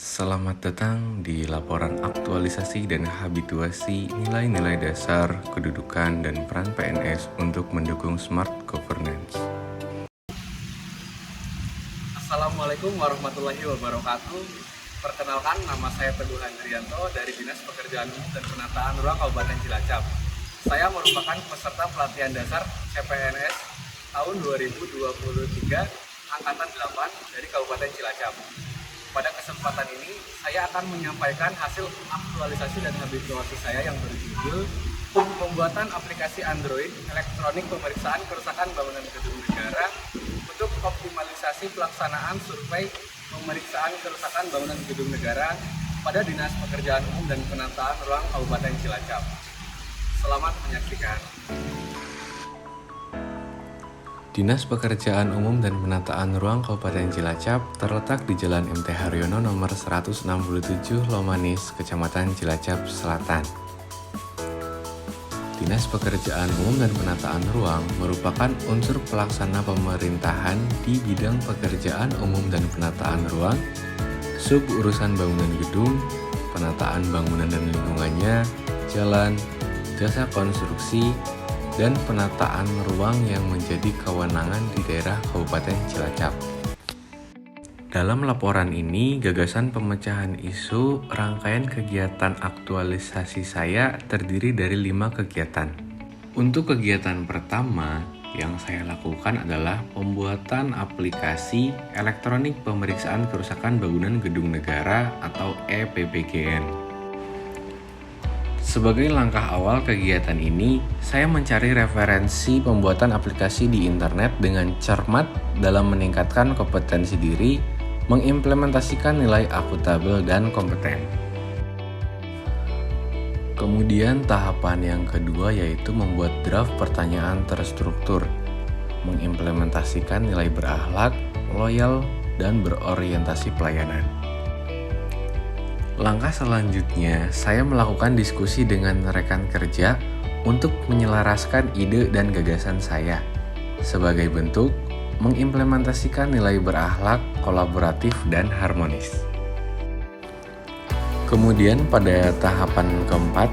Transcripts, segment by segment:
Selamat datang di laporan aktualisasi dan habituasi nilai-nilai dasar, kedudukan, dan peran PNS untuk mendukung smart governance. Assalamualaikum warahmatullahi wabarakatuh. Perkenalkan, nama saya Teguh Handrianto dari Dinas Pekerjaan Umum dan Penataan Ruang Kabupaten Cilacap. Saya merupakan peserta pelatihan dasar CPNS tahun 2023 Angkatan 8 dari Kabupaten Cilacap. Pada kesempatan ini, saya akan menyampaikan hasil aktualisasi dan habituasi saya yang berjudul pembuatan aplikasi Android elektronik pemeriksaan kerusakan bangunan gedung negara untuk optimalisasi pelaksanaan survei pemeriksaan kerusakan bangunan gedung negara pada Dinas Pekerjaan Umum dan Penataan Ruang Kabupaten Cilacap. Selamat menyaksikan. Dinas Pekerjaan Umum dan Penataan Ruang Kabupaten Cilacap terletak di Jalan MT Haryono nomor 167 Lomanis, Kecamatan Cilacap Selatan. Dinas Pekerjaan Umum dan Penataan Ruang merupakan unsur pelaksana pemerintahan di bidang pekerjaan umum dan penataan ruang, sub urusan bangunan gedung, penataan bangunan dan lingkungannya, jalan, jasa konstruksi, dan penataan ruang yang menjadi kewenangan di daerah Kabupaten Cilacap. Dalam laporan ini, gagasan pemecahan isu rangkaian kegiatan aktualisasi saya terdiri dari 5 kegiatan. Untuk kegiatan pertama yang saya lakukan adalah pembuatan aplikasi elektronik pemeriksaan kerusakan bangunan gedung negara atau EPBGN. Sebagai langkah awal kegiatan ini, saya mencari referensi pembuatan aplikasi di internet dengan cermat dalam meningkatkan kompetensi diri, mengimplementasikan nilai akuntabel dan kompeten. Kemudian tahapan yang kedua yaitu membuat draft pertanyaan terstruktur, mengimplementasikan nilai berakhlak, loyal, dan berorientasi pelayanan. Langkah selanjutnya, saya melakukan diskusi dengan rekan kerja untuk menyelaraskan ide dan gagasan saya. Sebagai bentuk, mengimplementasikan nilai berakhlak, kolaboratif, dan harmonis. Kemudian pada tahapan keempat,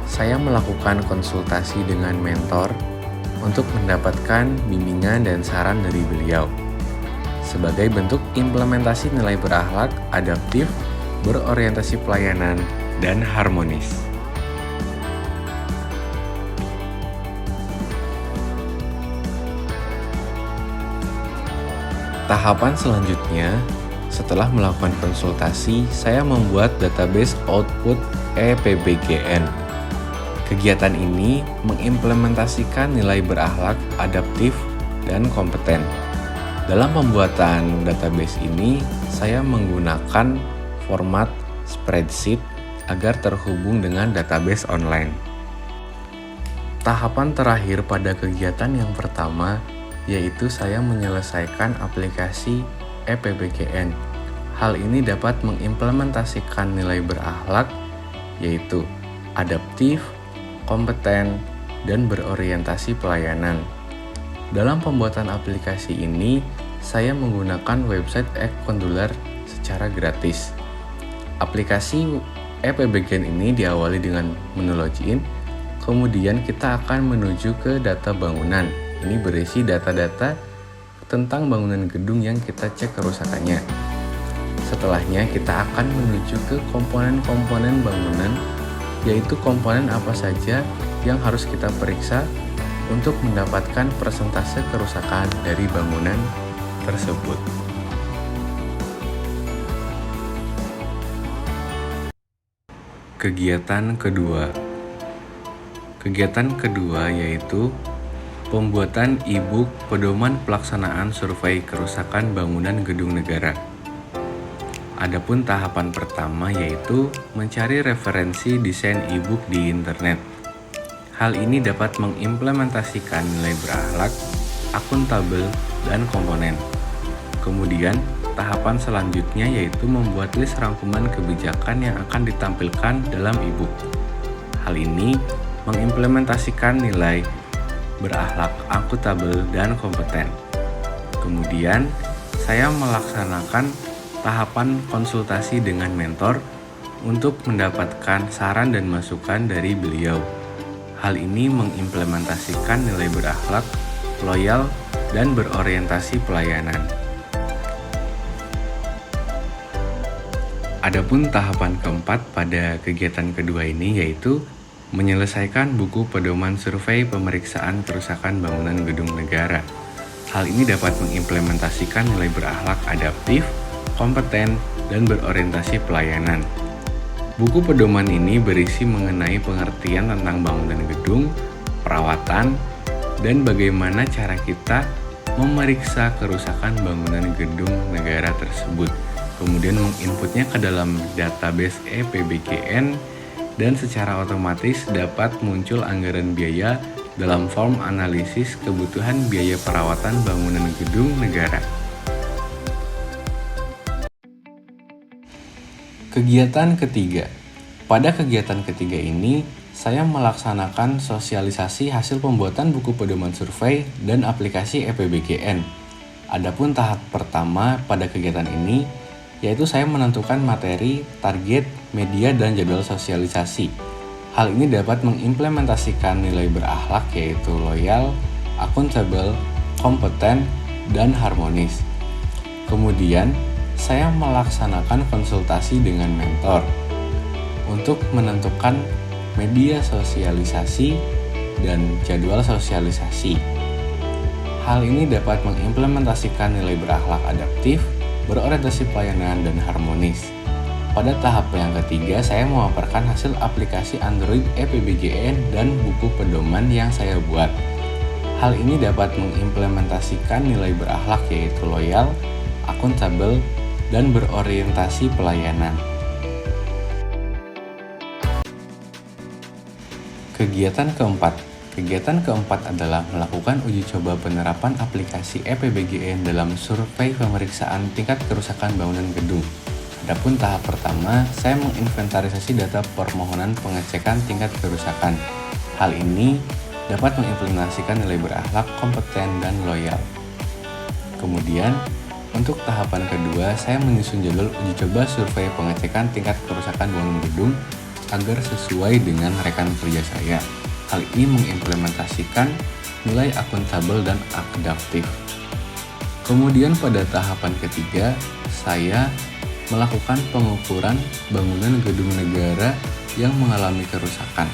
saya melakukan konsultasi dengan mentor untuk mendapatkan bimbingan dan saran dari beliau. Sebagai bentuk implementasi nilai berakhlak, adaptif, berorientasi pelayanan, dan harmonis. Tahapan selanjutnya, setelah melakukan konsultasi, saya membuat database output EPBGN. Kegiatan ini mengimplementasikan nilai berakhlak, adaptif, dan kompeten. Dalam pembuatan database ini, saya menggunakan format spreadsheet agar terhubung dengan database online. Tahapan terakhir pada kegiatan yang pertama yaitu saya menyelesaikan aplikasi EPBGN. Hal ini dapat mengimplementasikan nilai berakhlak yaitu adaptif, kompeten, dan berorientasi pelayanan. Dalam pembuatan aplikasi ini, saya menggunakan website e-konduler secara gratis. Aplikasi EPBGN ini diawali dengan menu login, kemudian kita akan menuju ke data bangunan. Ini berisi data-data tentang bangunan gedung yang kita cek kerusakannya. Setelahnya kita akan menuju ke komponen-komponen bangunan, yaitu komponen apa saja yang harus kita periksa untuk mendapatkan persentase kerusakan dari bangunan tersebut. Kegiatan kedua yaitu pembuatan e-book pedoman pelaksanaan survei kerusakan bangunan gedung negara. Adapun tahapan pertama yaitu mencari referensi desain e-book di internet. Hal ini dapat mengimplementasikan nilai berakhlak, akuntabel, dan komponen. Kemudian, tahapan selanjutnya yaitu membuat list rangkuman kebijakan yang akan ditampilkan dalam e-book. Hal ini mengimplementasikan nilai berakhlak, akuntabel, dan kompeten. Kemudian, saya melaksanakan tahapan konsultasi dengan mentor untuk mendapatkan saran dan masukan dari beliau. Hal ini mengimplementasikan nilai berakhlak, loyal, dan berorientasi pelayanan. Adapun tahapan keempat pada kegiatan kedua ini yaitu menyelesaikan buku pedoman survei pemeriksaan kerusakan bangunan gedung negara. Hal ini dapat mengimplementasikan nilai berakhlak adaptif, kompeten, dan berorientasi pelayanan. Buku pedoman ini berisi mengenai pengertian tentang bangunan gedung, perawatan, dan bagaimana cara kita memeriksa kerusakan bangunan gedung negara tersebut. Kemudian menginputnya ke dalam database EPBGN dan secara otomatis dapat muncul anggaran biaya dalam form analisis kebutuhan biaya perawatan bangunan gedung negara. Kegiatan ketiga. Pada kegiatan ketiga ini, saya melaksanakan sosialisasi hasil pembuatan buku pedoman survei dan aplikasi EPBGN. Adapun tahap pertama pada kegiatan ini yaitu saya menentukan materi, target, media, dan jadwal sosialisasi. Hal ini dapat mengimplementasikan nilai berakhlak yaitu loyal, akuntabel, kompeten, dan harmonis. Kemudian, saya melaksanakan konsultasi dengan mentor untuk menentukan media sosialisasi dan jadwal sosialisasi. Hal ini dapat mengimplementasikan nilai berakhlak adaptif, berorientasi pelayanan, dan harmonis. Pada tahap yang ketiga, saya memaparkan hasil aplikasi Android EPBGN dan buku pedoman yang saya buat. Hal ini dapat mengimplementasikan nilai berakhlak yaitu loyal, akuntabel, dan berorientasi pelayanan. Kegiatan keempat. Kegiatan keempat adalah melakukan uji coba penerapan aplikasi EPBGN dalam survei pemeriksaan tingkat kerusakan bangunan gedung. Adapun tahap pertama, saya menginventarisasi data permohonan pengecekan tingkat kerusakan. Hal ini dapat mengimplementasikan nilai berakhlak, kompeten, dan loyal. Kemudian, untuk tahapan kedua, saya menyusun jadwal uji coba survei pengecekan tingkat kerusakan bangunan gedung agar sesuai dengan rekan kerja saya. Hal ini mengimplementasikan nilai akuntabel dan adaptif. Kemudian pada tahapan ketiga, saya melakukan pengukuran bangunan gedung negara yang mengalami kerusakan.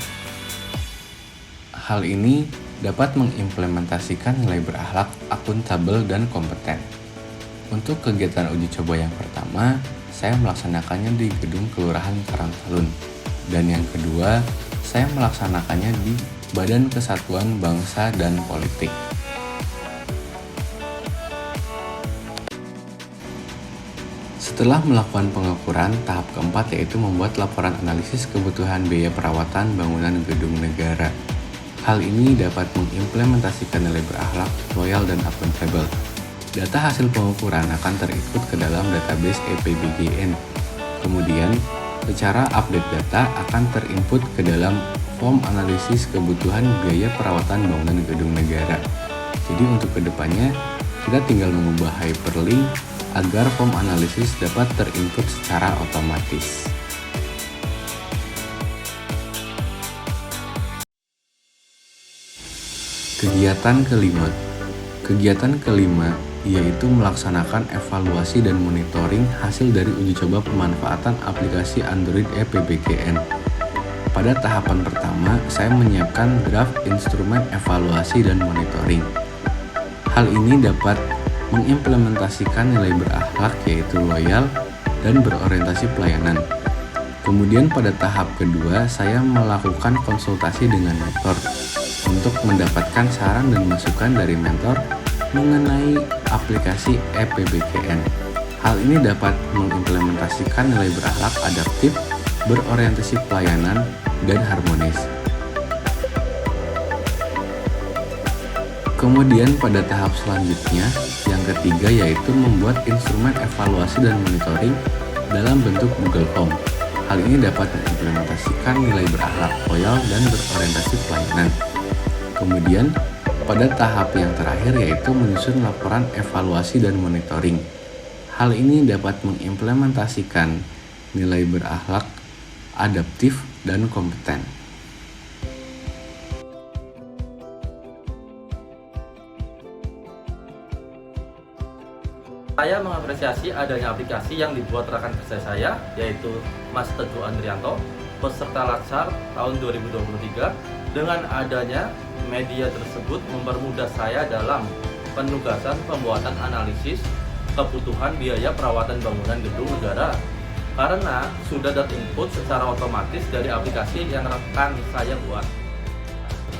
Hal ini dapat mengimplementasikan nilai berakhlak, akuntabel, dan kompeten. Untuk kegiatan uji coba yang pertama, saya melaksanakannya di gedung Kelurahan Karangtalun. Dan yang kedua, saya melaksanakannya di Badan Kesatuan Bangsa dan Politik. Setelah melakukan pengukuran, tahap keempat yaitu membuat laporan analisis kebutuhan biaya perawatan bangunan gedung negara. Hal ini dapat mengimplementasikan nilai berakhlak, loyal, dan akuntabel. Data hasil pengukuran akan terinput ke dalam database EPBGN. Kemudian, secara update data akan terinput ke dalam form analisis kebutuhan biaya perawatan bangunan gedung negara. Jadi untuk kedepannya, kita tinggal mengubah hyperlink agar form analisis dapat terinput secara otomatis. Kegiatan kelima. Kegiatan kelima yaitu melaksanakan evaluasi dan monitoring hasil dari uji coba pemanfaatan aplikasi Android EPBGN. Pada tahapan pertama, saya menyiapkan draft instrumen evaluasi dan monitoring. Hal ini dapat mengimplementasikan nilai berakhlak yaitu loyal dan berorientasi pelayanan. Kemudian pada tahap kedua, saya melakukan konsultasi dengan mentor untuk mendapatkan saran dan masukan dari mentor mengenai aplikasi EPBGN. Hal ini dapat mengimplementasikan nilai berakhlak adaptif, berorientasi pelayanan, dan harmonis. Kemudian pada tahap selanjutnya, yang ketiga yaitu membuat instrumen evaluasi dan monitoring dalam bentuk Google Form. Hal ini dapat mengimplementasikan nilai berakhlak, loyal, dan berorientasi pelayanan. Kemudian, pada tahap yang terakhir yaitu menyusun laporan evaluasi dan monitoring. Hal ini dapat mengimplementasikan nilai berakhlak, adaptif, dan kompeten. Saya mengapresiasi adanya aplikasi yang dibuat rekan kerja saya, yaitu Mas Teguh Andrianto, peserta Latsar tahun 2023. Dengan adanya media tersebut mempermudah saya dalam penugasan pembuatan analisis kebutuhan biaya perawatan bangunan gedung negara, karena sudah dapat input secara otomatis dari aplikasi yang rekan saya buat.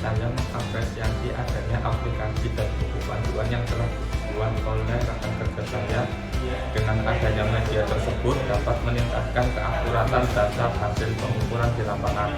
Saya mengapresiasi adanya aplikasi dan buku panduan yang telah dibuat oleh rekan kerja saya. Dengan adanya media tersebut dapat meningkatkan keakuratan data hasil pengukuran di lapangan.